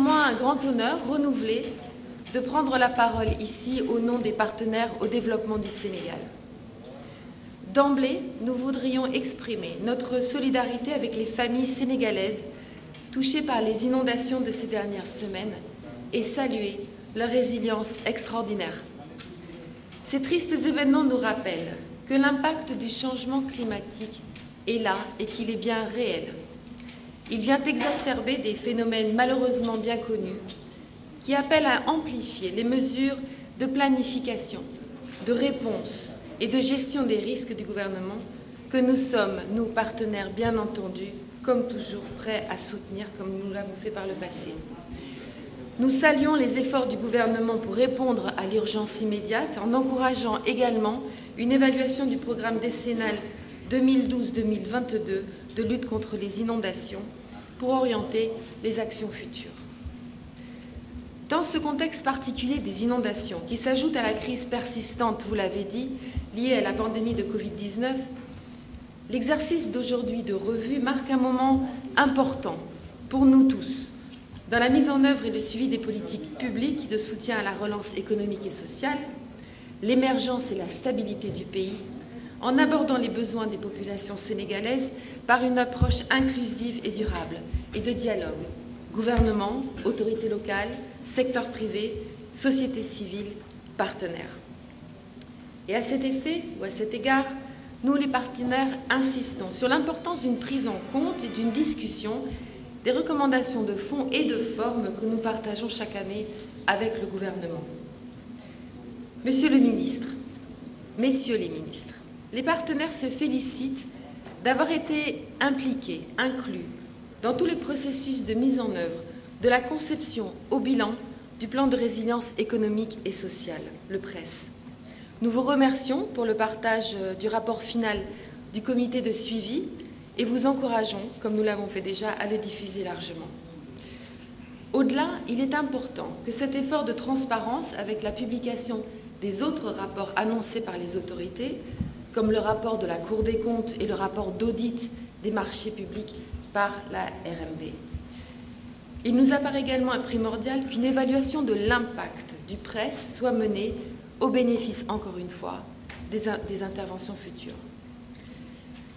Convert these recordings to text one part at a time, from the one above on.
moi un grand honneur renouvelé de prendre la parole ici au nom des partenaires au développement du Sénégal. D'emblée, nous voudrions exprimer notre solidarité avec les familles sénégalaises touchées par les inondations de ces dernières semaines et saluer leur résilience extraordinaire. Ces tristes événements nous rappellent que l'impact du changement climatique est là et qu'il est bien réel. Il vient exacerber des phénomènes malheureusement bien connus qui appellent à amplifier les mesures de planification, de réponse et de gestion des risques du gouvernement que nous sommes, nous partenaires bien entendu, comme toujours prêts à soutenir comme nous l'avons fait par le passé. Nous saluons les efforts du gouvernement pour répondre à l'urgence immédiate en encourageant également une évaluation du programme décennal 2012-2022 de lutte contre les inondations pour orienter les actions futures. Dans ce contexte particulier des inondations, qui s'ajoute à la crise persistante, vous l'avez dit, liée à la pandémie de Covid-19, l'exercice d'aujourd'hui de revue marque un moment important pour nous tous dans la mise en œuvre et le suivi des politiques publiques de soutien à la relance économique et sociale, l'émergence et la stabilité du pays, en abordant les besoins des populations sénégalaises par une approche inclusive et durable et de dialogue, gouvernement, autorités locales, secteur privé, société civile, partenaires. Et à cet effet, ou à cet égard, nous, les partenaires, insistons sur l'importance d'une prise en compte et d'une discussion des recommandations de fond et de forme que nous partageons chaque année avec le gouvernement. Monsieur le ministre, messieurs les ministres, les partenaires se félicitent d'avoir été impliqués, inclus dans tous les processus de mise en œuvre de la conception au bilan du plan de résilience économique et sociale, le PRES. Nous vous remercions pour le partage du rapport final du comité de suivi et vous encourageons, comme nous l'avons fait déjà, à le diffuser largement. Au-delà, il est important que cet effort de transparence avec la publication des autres rapports annoncés par les autorités, comme le rapport de la Cour des comptes et le rapport d'audit des marchés publics par la RMB. Il nous apparaît également primordial qu'une évaluation de l'impact du PRES soit menée au bénéfice, encore une fois, des interventions futures.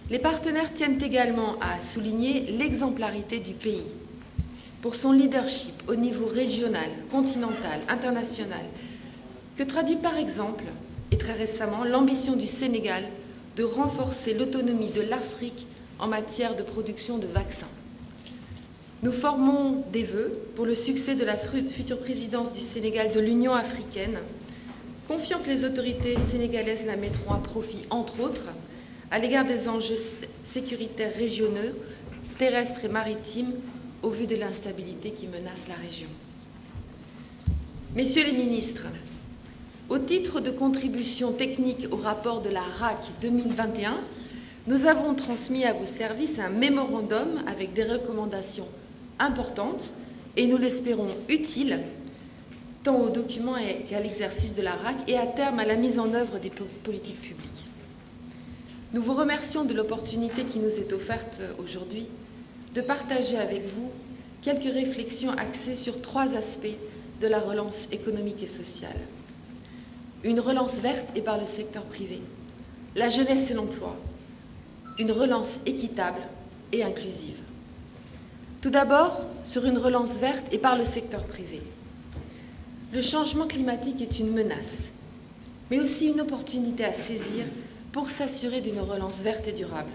Les partenaires tiennent également à souligner l'exemplarité du pays pour son leadership au niveau régional, continental, international, que traduit par exemple, et très récemment, l'ambition du Sénégal de renforcer l'autonomie de l'Afrique en matière de production de vaccins. Nous formons des vœux pour le succès de la future présidence du Sénégal de l'Union africaine, confiant que les autorités sénégalaises la mettront à profit, entre autres, à l'égard des enjeux sécuritaires régionaux, terrestres et maritimes, au vu de l'instabilité qui menace la région. Messieurs les ministres, au titre de contribution technique au rapport de la RAC 2021, nous avons transmis à vos services un mémorandum avec des recommandations importantes et nous l'espérons utiles tant au document qu'à l'exercice de la RAC et à terme à la mise en œuvre des politiques publiques. Nous vous remercions de l'opportunité qui nous est offerte aujourd'hui de partager avec vous quelques réflexions axées sur 3 aspects de la relance économique et sociale. Une relance verte et par le secteur privé, la jeunesse et l'emploi, une relance équitable et inclusive. Tout d'abord, sur une relance verte et par le secteur privé. Le changement climatique est une menace, mais aussi une opportunité à saisir pour s'assurer d'une relance verte et durable.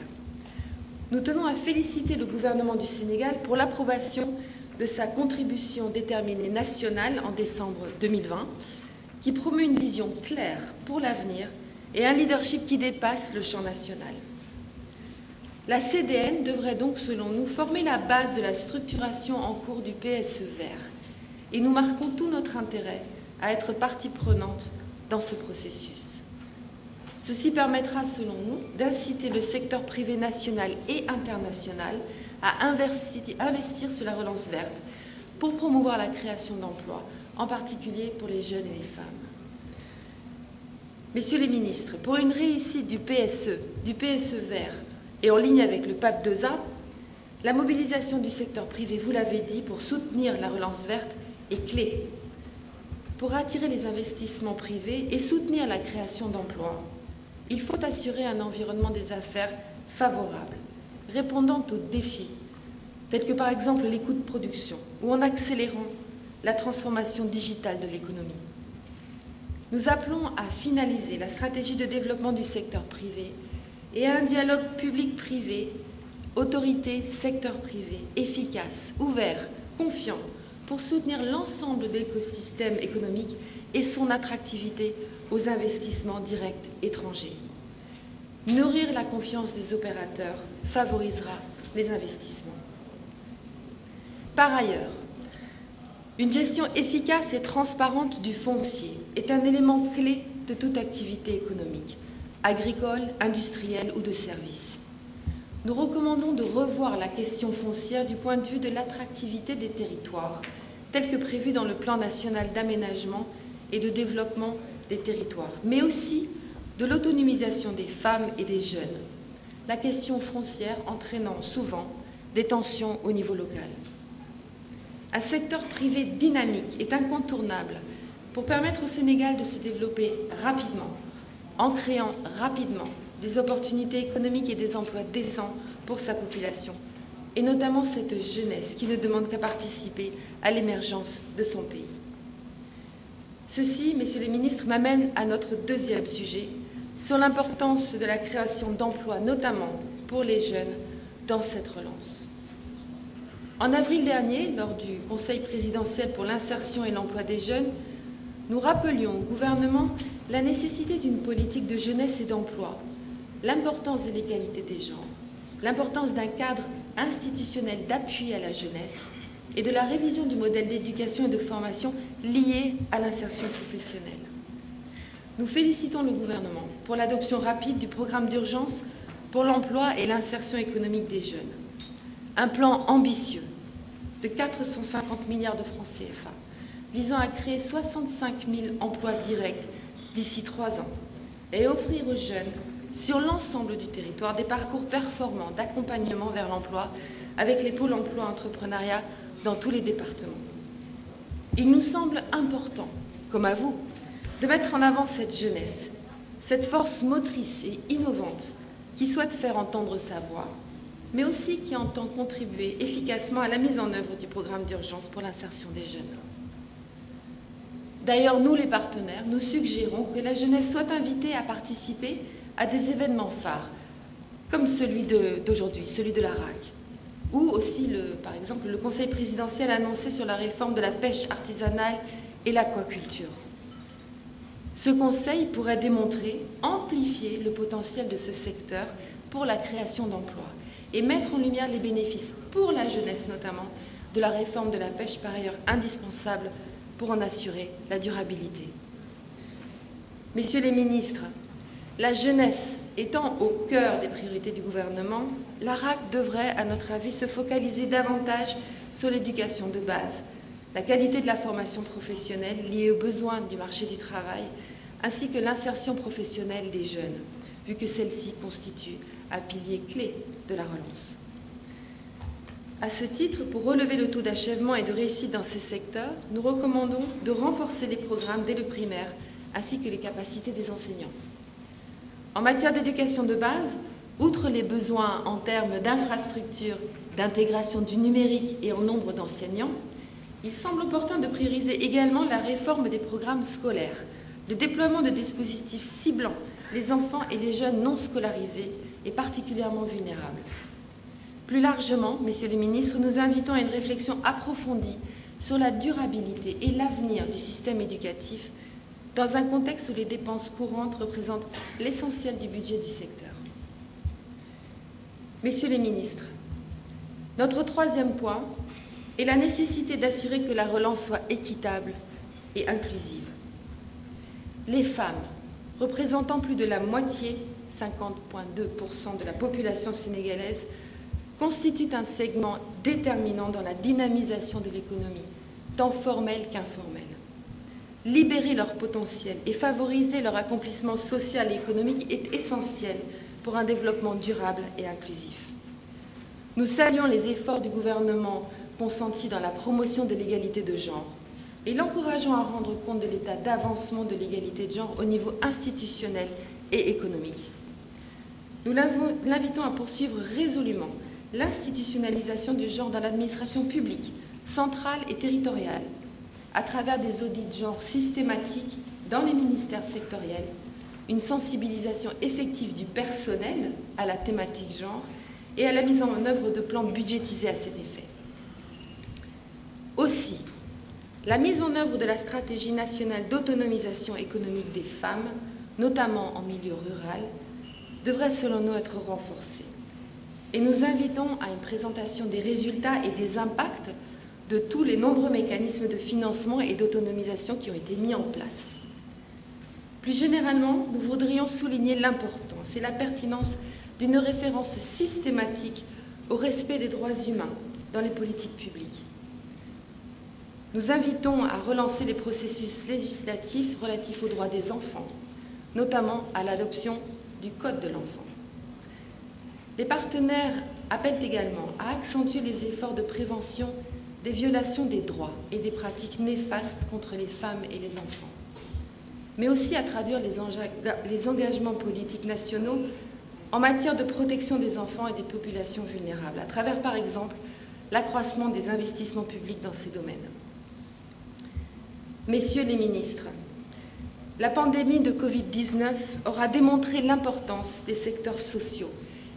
Nous tenons à féliciter le gouvernement du Sénégal pour l'approbation de sa contribution déterminée nationale en décembre 2020, qui promeut une vision claire pour l'avenir et un leadership qui dépasse le champ national. La CDN devrait donc, selon nous, former la base de la structuration en cours du PSE vert, et nous marquons tout notre intérêt à être partie prenante dans ce processus. Ceci permettra, selon nous, d'inciter le secteur privé national et international à investir sur la relance verte pour promouvoir la création d'emplois, en particulier pour les jeunes et les femmes. Messieurs les ministres, pour une réussite du PSE vert et en ligne avec le PAP 2A, La mobilisation du secteur privé, vous l'avez dit, pour soutenir la relance verte est clé. Pour attirer les investissements privés et soutenir la création d'emplois, il faut assurer un environnement des affaires favorable, répondant aux défis, tels que par exemple les coûts de production, ou en accélérant la transformation digitale de l'économie. Nous appelons à finaliser la stratégie de développement du secteur privé et à un dialogue public-privé, autorité, secteur privé, efficace, ouvert, confiant, pour soutenir l'ensemble de l'écosystème économique et son attractivité aux investissements directs étrangers. Nourrir la confiance des opérateurs favorisera les investissements. Par ailleurs, une gestion efficace et transparente du foncier est un élément clé de toute activité économique, agricole, industrielle ou de service. Nous recommandons de revoir la question foncière du point de vue de l'attractivité des territoires, tel que prévu dans le plan national d'aménagement et de développement des territoires, mais aussi de l'autonomisation des femmes et des jeunes, la question foncière entraînant souvent des tensions au niveau local. Un secteur privé dynamique est incontournable pour permettre au Sénégal de se développer rapidement, en créant rapidement des opportunités économiques et des emplois décents pour sa population, et notamment cette jeunesse qui ne demande qu'à participer à l'émergence de son pays. Ceci, messieurs les ministres, m'amène à notre deuxième sujet, sur l'importance de la création d'emplois, notamment pour les jeunes, dans cette relance. En avril dernier, lors du Conseil présidentiel pour l'insertion et l'emploi des jeunes, nous rappelions au gouvernement la nécessité d'une politique de jeunesse et d'emploi, l'importance de l'égalité des genres, l'importance d'un cadre institutionnel d'appui à la jeunesse et de la révision du modèle d'éducation et de formation lié à l'insertion professionnelle. Nous félicitons le gouvernement pour l'adoption rapide du programme d'urgence pour l'emploi et l'insertion économique des jeunes. Un plan ambitieux de 450 milliards de francs CFA, visant à créer 65 000 emplois directs d'ici 3 ans et offrir aux jeunes sur l'ensemble du territoire des parcours performants d'accompagnement vers l'emploi avec les pôles emploi entrepreneuriat dans tous les départements. Il nous semble important, comme à vous, de mettre en avant cette jeunesse, cette force motrice et innovante qui souhaite faire entendre sa voix, mais aussi qui entend contribuer efficacement à la mise en œuvre du programme d'urgence pour l'insertion des jeunes. D'ailleurs, nous, les partenaires, nous suggérons que la jeunesse soit invitée à participer à des événements phares, comme celui d'aujourd'hui, celui de la RAC, ou aussi, par exemple, le Conseil présidentiel annoncé sur la réforme de la pêche artisanale et l'aquaculture. Ce Conseil pourrait démontrer, amplifier le potentiel de ce secteur pour la création d'emplois et mettre en lumière les bénéfices, pour la jeunesse notamment, de la réforme de la pêche, par ailleurs indispensable pour en assurer la durabilité. Messieurs les ministres, la jeunesse étant au cœur des priorités du gouvernement, la RAC devrait, à notre avis, se focaliser davantage sur l'éducation de base, la qualité de la formation professionnelle liée aux besoins du marché du travail, ainsi que l'insertion professionnelle des jeunes, vu que celle-ci constitue un pilier clé de la relance. À ce titre, pour relever le taux d'achèvement et de réussite dans ces secteurs, nous recommandons de renforcer les programmes dès le primaire, ainsi que les capacités des enseignants. En matière d'éducation de base, outre les besoins en termes d'infrastructures, d'intégration du numérique et en nombre d'enseignants, il semble opportun de prioriser également la réforme des programmes scolaires, le déploiement de dispositifs ciblant les enfants et les jeunes non scolarisés et particulièrement vulnérables. Plus largement, messieurs les ministres, nous invitons à une réflexion approfondie sur la durabilité et l'avenir du système éducatif dans un contexte où les dépenses courantes représentent l'essentiel du budget du secteur. Messieurs les ministres, notre troisième point est la nécessité d'assurer que la relance soit équitable et inclusive. Les femmes, représentant plus de la moitié, 50,2% de la population sénégalaise, constituent un segment déterminant dans la dynamisation de l'économie, tant formelle qu'informelle. Libérer leur potentiel et favoriser leur accomplissement social et économique est essentiel pour un développement durable et inclusif. Nous saluons les efforts du gouvernement consentis dans la promotion de l'égalité de genre et l'encourageons à rendre compte de l'état d'avancement de l'égalité de genre au niveau institutionnel et économique. Nous l'invitons à poursuivre résolument l'institutionnalisation du genre dans l'administration publique, centrale et territoriale, à travers des audits de genre systématiques dans les ministères sectoriels, une sensibilisation effective du personnel à la thématique genre et à la mise en œuvre de plans budgétisés à cet effet. Aussi, la mise en œuvre de la stratégie nationale d'autonomisation économique des femmes, notamment en milieu rural, devrait selon nous être renforcée. Et nous invitons à une présentation des résultats et des impacts de tous les nombreux mécanismes de financement et d'autonomisation qui ont été mis en place. Plus généralement, nous voudrions souligner l'importance et la pertinence d'une référence systématique au respect des droits humains dans les politiques publiques. Nous invitons à relancer les processus législatifs relatifs aux droits des enfants, notamment à l'adoption du Code de l'enfant. Les partenaires appellent également à accentuer les efforts de prévention des violations des droits et des pratiques néfastes contre les femmes et les enfants, mais aussi à traduire les engagements politiques nationaux en matière de protection des enfants et des populations vulnérables, à travers, par exemple, l'accroissement des investissements publics dans ces domaines. Messieurs les ministres, la pandémie de Covid-19 aura démontré l'importance des secteurs sociaux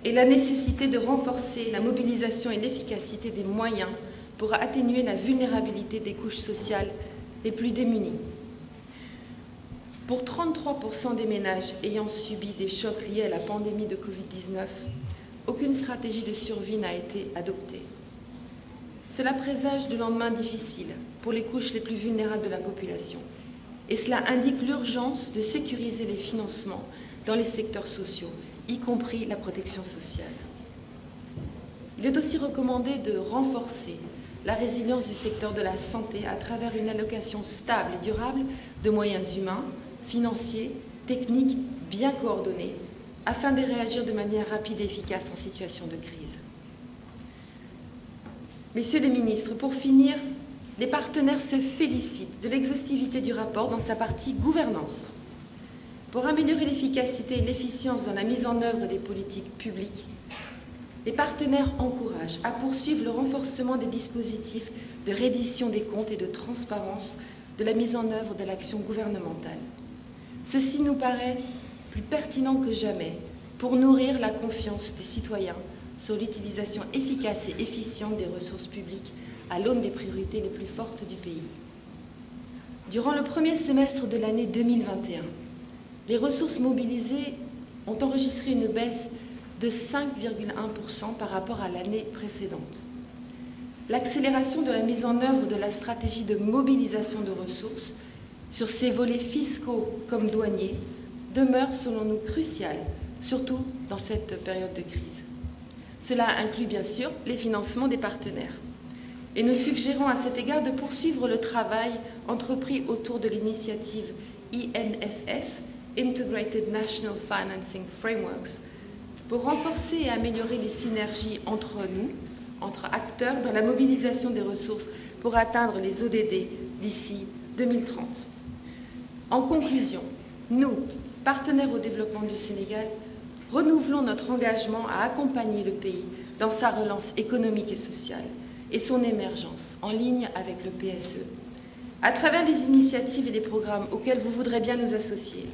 et la nécessité de renforcer la mobilisation et l'efficacité des moyens pour atténuer la vulnérabilité des couches sociales les plus démunies. Pour 33% des ménages ayant subi des chocs liés à la pandémie de Covid-19, aucune stratégie de survie n'a été adoptée. Cela présage de lendemains difficiles pour les couches les plus vulnérables de la population. Et cela indique l'urgence de sécuriser les financements dans les secteurs sociaux, y compris la protection sociale. Il est aussi recommandé de renforcer la résilience du secteur de la santé à travers une allocation stable et durable de moyens humains, financiers, techniques, bien coordonnés, afin de réagir de manière rapide et efficace en situation de crise. Messieurs les ministres, pour finir, les partenaires se félicitent de l'exhaustivité du rapport dans sa partie gouvernance. Pour améliorer l'efficacité et l'efficience dans la mise en œuvre des politiques publiques, les partenaires encouragent à poursuivre le renforcement des dispositifs de reddition des comptes et de transparence de la mise en œuvre de l'action gouvernementale. Ceci nous paraît plus pertinent que jamais pour nourrir la confiance des citoyens sur l'utilisation efficace et efficiente des ressources publiques à l'aune des priorités les plus fortes du pays. Durant le premier semestre de l'année 2021, les ressources mobilisées ont enregistré une baisse de 5,1% par rapport à l'année précédente. L'accélération de la mise en œuvre de la stratégie de mobilisation de ressources sur ces volets fiscaux comme douaniers demeure selon nous cruciale, surtout dans cette période de crise. Cela inclut bien sûr les financements des partenaires. Et nous suggérons à cet égard de poursuivre le travail entrepris autour de l'initiative INFF, Integrated National Financing Frameworks, pour renforcer et améliorer les synergies entre nous, entre acteurs, dans la mobilisation des ressources pour atteindre les ODD d'ici 2030. En conclusion, nous, partenaires au développement du Sénégal, renouvelons notre engagement à accompagner le pays dans sa relance économique et sociale et son émergence en ligne avec le PSE, à travers les initiatives et les programmes auxquels vous voudrez bien nous associer,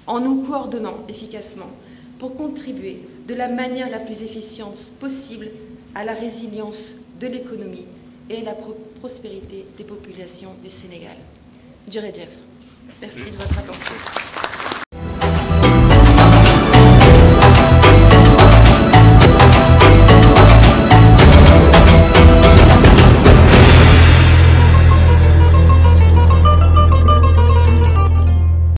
en nous coordonnant efficacement pour contribuer de la manière la plus efficiente possible à la résilience de l'économie et à la prospérité des populations du Sénégal. Djuré Jeff, merci de votre attention.